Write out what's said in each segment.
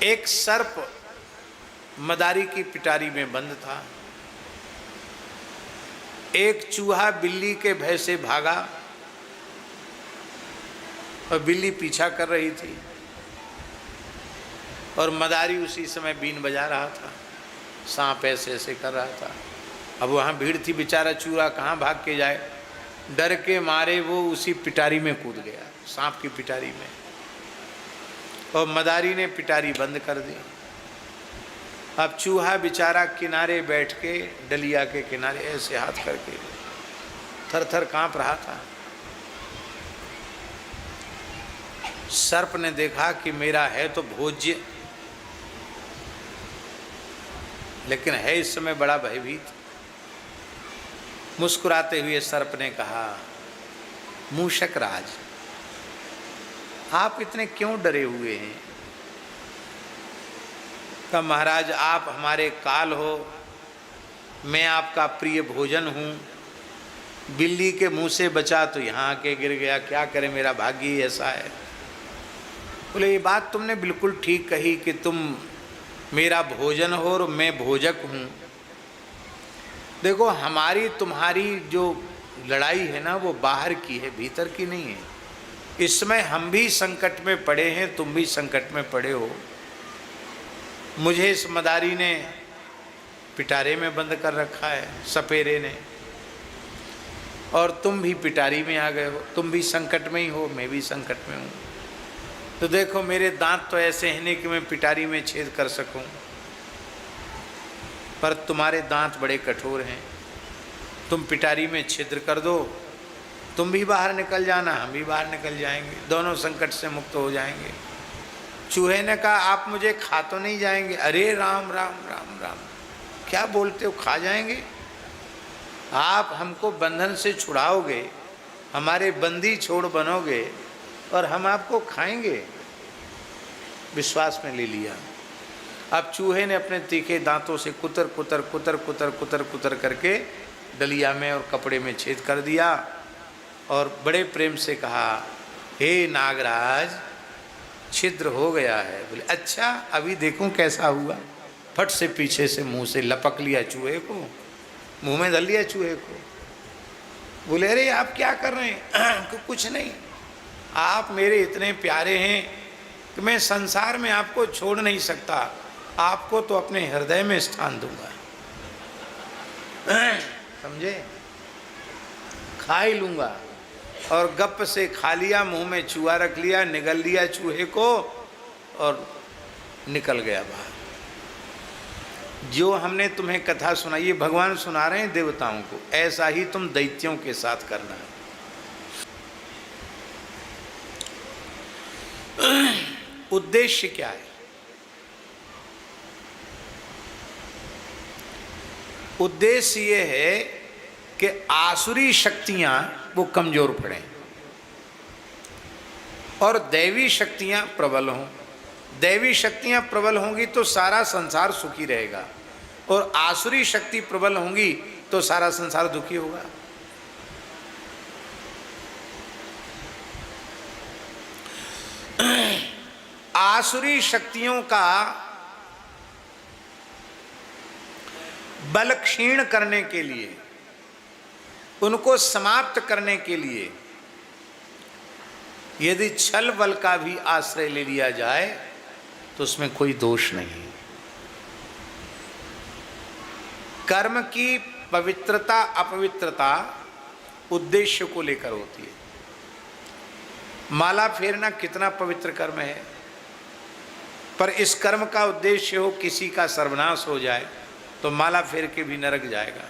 एक सर्प मदारी की पिटारी में बंद था। एक चूहा बिल्ली के भय से भागा और बिल्ली पीछा कर रही थी और मदारी उसी समय बीन बजा रहा था, सांप ऐसे ऐसे कर रहा था। अब वहाँ भीड़ थी, बेचारा चूहा कहाँ भाग के जाए, डर के मारे वो उसी पिटारी में कूद गया, सांप की पिटारी में, और मदारी ने पिटारी बंद कर दी। अब चूहा बेचारा किनारे बैठ के, डलिया के किनारे ऐसे हाथ करके थर थर काँप रहा था। सर्प ने देखा कि मेरा है तो भोज्य, लेकिन है इस समय बड़ा भयभीत। मुस्कुराते हुए सर्प ने कहा, मूषक राज, आप इतने क्यों डरे हुए हैं? कहा, महाराज आप हमारे काल हो, मैं आपका प्रिय भोजन हूँ। बिल्ली के मुंह से बचा तो यहाँ आके गिर गया, क्या करे, मेरा भाग्य ही ऐसा है। बोले, ये बात तुमने बिल्कुल ठीक कही कि तुम मेरा भोजन हो और मैं भोजक हूँ। देखो, हमारी तुम्हारी जो लड़ाई है ना, वो बाहर की है, भीतर की नहीं है। इस समय हम भी संकट में पड़े हैं, तुम भी संकट में पड़े हो। मुझे इस मदारी ने पिटारे में बंद कर रखा है, सपेरे ने, और तुम भी पिटारी में आ गए हो। तुम भी संकट में ही हो, मैं भी संकट में हूँ। तो देखो, मेरे दांत तो ऐसे हैं नहीं कि मैं पिटारी में छेद कर सकूं, पर तुम्हारे दांत बड़े कठोर हैं। तुम पिटारी में छिद्र कर दो, तुम भी बाहर निकल जाना, हम भी बाहर निकल जाएंगे, दोनों संकट से मुक्त हो जाएंगे। चूहे ने कहा, आप मुझे खा तो नहीं जाएंगे? अरे राम राम राम राम, क्या बोलते हो, खा जाएंगे? आप हमको बंधन से छुड़ाओगे, हमारे बंदी छोड़ बनोगे, और हम आपको खाएंगे। विश्वास में ले लिया। अब चूहे ने अपने तीखे दांतों से कुतर कुतर कुतर कुतर कुतर कुतर करके डलिया में और कपड़े में छेद कर दिया, और बड़े प्रेम से कहा, हे नागराज, छिद्र हो गया है। बोले, अच्छा, अभी देखूं कैसा हुआ। फट से पीछे से मुंह से लपक लिया चूहे को, मुंह में धल लिया चूहे को। बोले, अरे आप क्या कर रहे हैं? कुछ नहीं, आप मेरे इतने प्यारे हैं कि मैं संसार में आपको छोड़ नहीं सकता, आपको तो अपने हृदय में स्थान दूंगा, समझे, खा ही लूंगा। और गप से खा लिया, मुंह में चूहा रख लिया, निगल लिया चूहे को और निकल गया बाहर। जो हमने तुम्हें कथा सुनाई, ये भगवान सुना रहे हैं देवताओं को, ऐसा ही तुम दैत्यों के साथ करना है। उद्देश्य क्या है? उद्देश्य ये है कि आसुरी शक्तियां वो कमजोर पड़ें और दैवी शक्तियां प्रबल हों। दैवी शक्तियां प्रबल होंगी तो सारा संसार सुखी रहेगा, और आसुरी शक्ति प्रबल होंगी तो सारा संसार दुखी होगा। आसुरी शक्तियों का बल क्षीण करने के लिए, उनको समाप्त करने के लिए यदि छल बल का भी आश्रय ले लिया जाए तो उसमें कोई दोष नहीं। कर्म की पवित्रता अपवित्रता उद्देश्य को लेकर होती है। माला फेरना कितना पवित्र कर्म है, पर इस कर्म का उद्देश्य हो किसी का सर्वनाश हो जाए तो माला फेर के भी नरक जाएगा।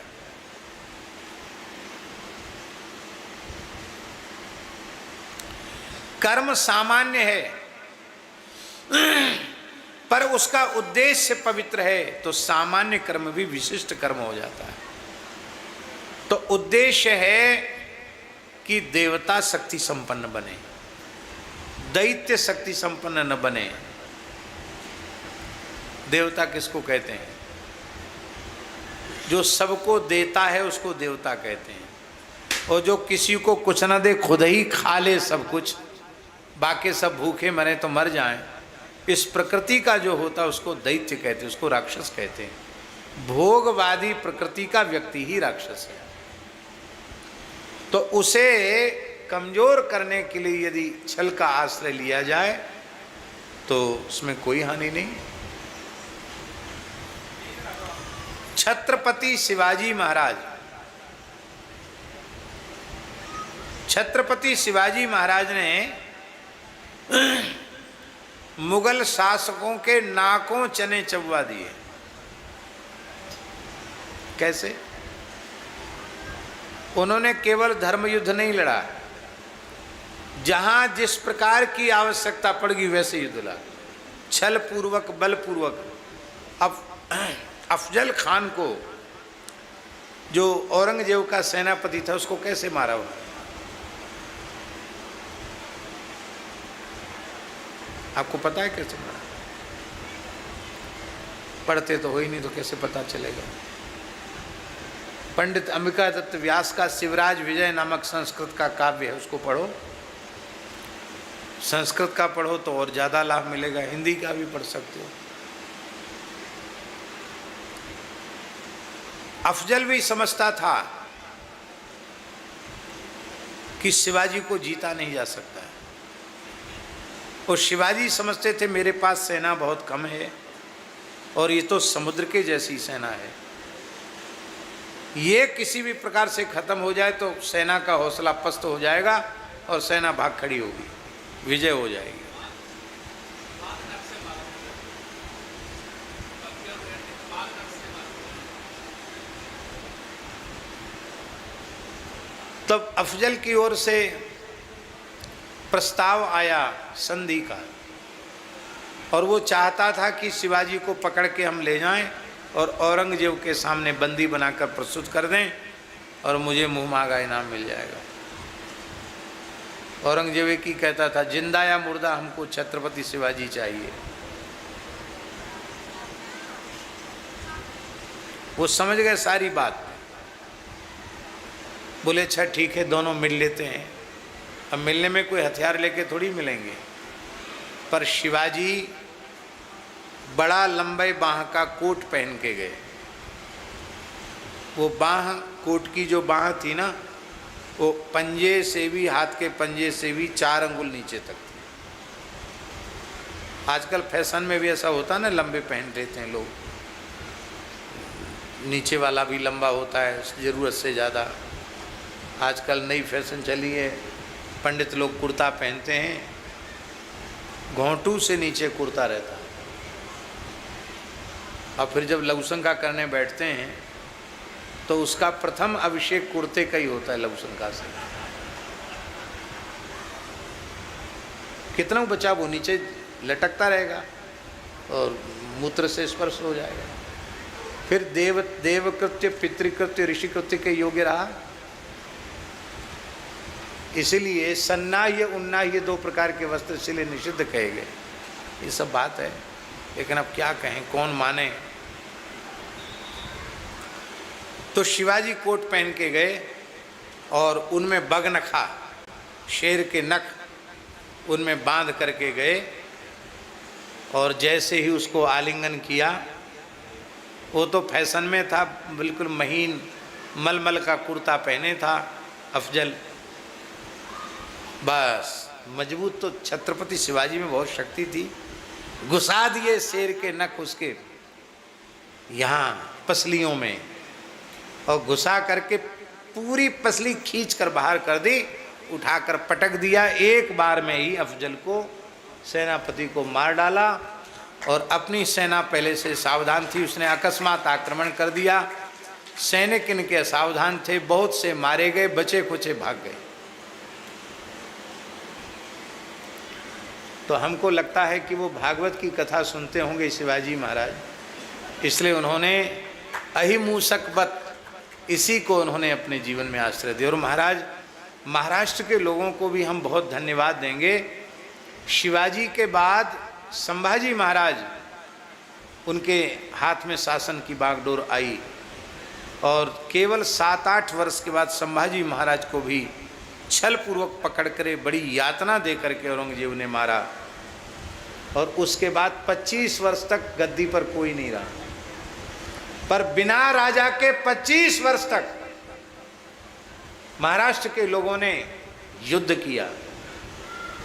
कर्म सामान्य है, पर उसका उद्देश्य पवित्र है तो सामान्य कर्म भी विशिष्ट कर्म हो जाता है। तो उद्देश्य है कि देवता शक्ति संपन्न बने, दैत्य शक्ति संपन्न न बने। देवता किसको कहते हैं? जो सबको देता है उसको देवता कहते हैं, और जो किसी को कुछ न दे, खुद ही खा ले सब कुछ, बाकी सब भूखे मरे तो मर जाएं, इस प्रकृति का जो होता है उसको दैत्य कहते हैं, उसको राक्षस कहते हैं। भोगवादी प्रकृति का व्यक्ति ही राक्षस है। तो उसे कमजोर करने के लिए यदि छल का आश्रय लिया जाए तो उसमें कोई हानि नहीं। छत्रपति शिवाजी महाराज, छत्रपति शिवाजी महाराज ने मुगल शासकों के नाकों चने चबवा दिए। कैसे? उन्होंने केवल धर्म युद्ध नहीं लड़ा, जहां जिस प्रकार की आवश्यकता पड़गी वैसे युद्ध लड़ा, छल पूर्वक, बल पूर्वक। अब अफजल खान को, जो औरंगजेब का सेनापति था, उसको कैसे मारा उन्होंने? आपको पता है कैसे मारा? पढ़ते तो हो ही नहीं, तो कैसे पता चलेगा? पंडित अंबिका दत्त व्यास का शिवराज विजय नामक संस्कृत का काव्य है, उसको पढ़ो। संस्कृत का पढ़ो तो और ज़्यादा लाभ मिलेगा, हिंदी का भी पढ़ सकते हो। अफजल भी समझता था कि शिवाजी को जीता नहीं जा सकता है, और शिवाजी समझते थे मेरे पास सेना बहुत कम है और ये तो समुद्र के जैसी सेना है, ये किसी भी प्रकार से खत्म हो जाए तो सेना का हौसला पस्त हो जाएगा और सेना भाग खड़ी होगी, विजय हो जाएगी। तब अफजल की ओर से प्रस्ताव आया संधि का, और वो चाहता था कि शिवाजी को पकड़ के हम ले जाएं और औरंगजेब के सामने बंदी बनाकर प्रस्तुत कर दें और मुझे मुँह मांगा इनाम मिल जाएगा। औरंगजेब एक ही कहता था, जिंदा या मुर्दा हमको छत्रपति शिवाजी चाहिए। वो समझ गए सारी बात। बोले अच्छा ठीक है, दोनों मिल लेते हैं। अब मिलने में कोई हथियार लेके थोड़ी मिलेंगे, पर शिवाजी बड़ा लंबे बाह का कोट पहन के गए। वो बाह, कोट की जो बाह थी ना, वो पंजे से भी, हाथ के पंजे से भी 4 अंगुल नीचे तक थी। आजकल फैशन में भी ऐसा होता है ना, लंबे पहन लेते हैं लोग, नीचे वाला भी लंबा होता है ज़रूरत से ज़्यादा। आजकल नई फैशन चली है, पंडित लोग कुर्ता पहनते हैं, घोंटू से नीचे कुर्ता रहता है, और फिर जब लघुशंका करने बैठते हैं तो उसका प्रथम अभिषेक कुर्ते का ही होता है, लघुशंका से। कितना बचा वो नीचे लटकता रहेगा और मूत्र से स्पर्श हो जाएगा। फिर देवकृत्य, पितृकृत्य, ऋषिकृत्य के योग्य रहा। इसीलिए सन्नाह्य उन्नाह्य 2 प्रकार के वस्त्र इसलिए निषिद्ध कहे गए। ये सब बात है, लेकिन अब क्या कहें, कौन माने। तो शिवाजी कोट पहन के गए और उनमें बगनखा, शेर के नख उनमें बांध करके गए, और जैसे ही उसको आलिंगन किया, वो तो फैशन में था, बिल्कुल महीन मलमल का कुर्ता पहने था अफजल। बस मजबूत तो छत्रपति शिवाजी में बहुत शक्ति थी। घुसा दिए शेर के नख उसके यहाँ पसलियों में, और घुसा करके पूरी पसली खींच कर बाहर कर दी, उठाकर पटक दिया। एक बार में ही अफजल को, सेनापति को मार डाला। और अपनी सेना पहले से सावधान थी, उसने अकस्मात आक्रमण कर दिया। सैनिक इनके सावधान थे, बहुत से मारे गए, बचे कुचे भाग गए। तो हमको लगता है कि वो भागवत की कथा सुनते होंगे शिवाजी महाराज, इसलिए उन्होंने अहिमूसकवत, इसी को उन्होंने अपने जीवन में आश्रय दिया। और महाराज, महाराष्ट्र के लोगों को भी हम बहुत धन्यवाद देंगे। शिवाजी के बाद संभाजी महाराज, उनके हाथ में शासन की बागडोर आई, और केवल 7-8 वर्ष के बाद संभाजी महाराज को भी छल पूर्वक पकड़ कर बड़ी यातना दे करके औरंगजेब ने मारा। और उसके बाद 25 वर्ष तक गद्दी पर कोई नहीं रहा। पर बिना राजा के 25 वर्ष तक महाराष्ट्र के लोगों ने युद्ध किया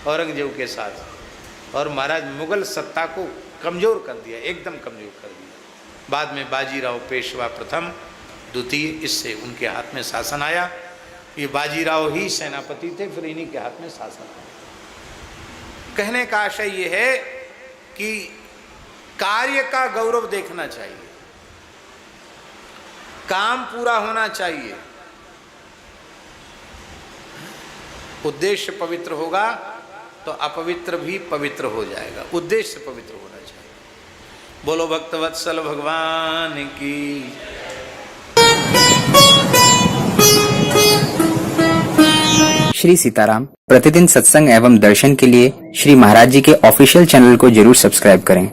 औरंगजेब के साथ और महाराज मुगल सत्ता को कमजोर कर दिया, एकदम कमजोर कर दिया। बाद में बाजीराव पेशवा प्रथम द्वितीय, इससे उनके हाथ में शासन आया। ये बाजीराव ही सेनापति थे, फिर इन्हीं के हाथ में शासन आया। कहने का आशय ये है कि कार्य का गौरव देखना चाहिए, काम पूरा होना चाहिए, उद्देश्य पवित्र होगा तो अपवित्र भी पवित्र हो जाएगा। उद्देश्य पवित्र होना चाहिए। बोलो भक्तवत्सल भगवान की। श्री सीताराम। प्रतिदिन सत्संग एवं दर्शन के लिए श्री महाराज जी के ऑफिशियल चैनल को जरूर सब्सक्राइब करें।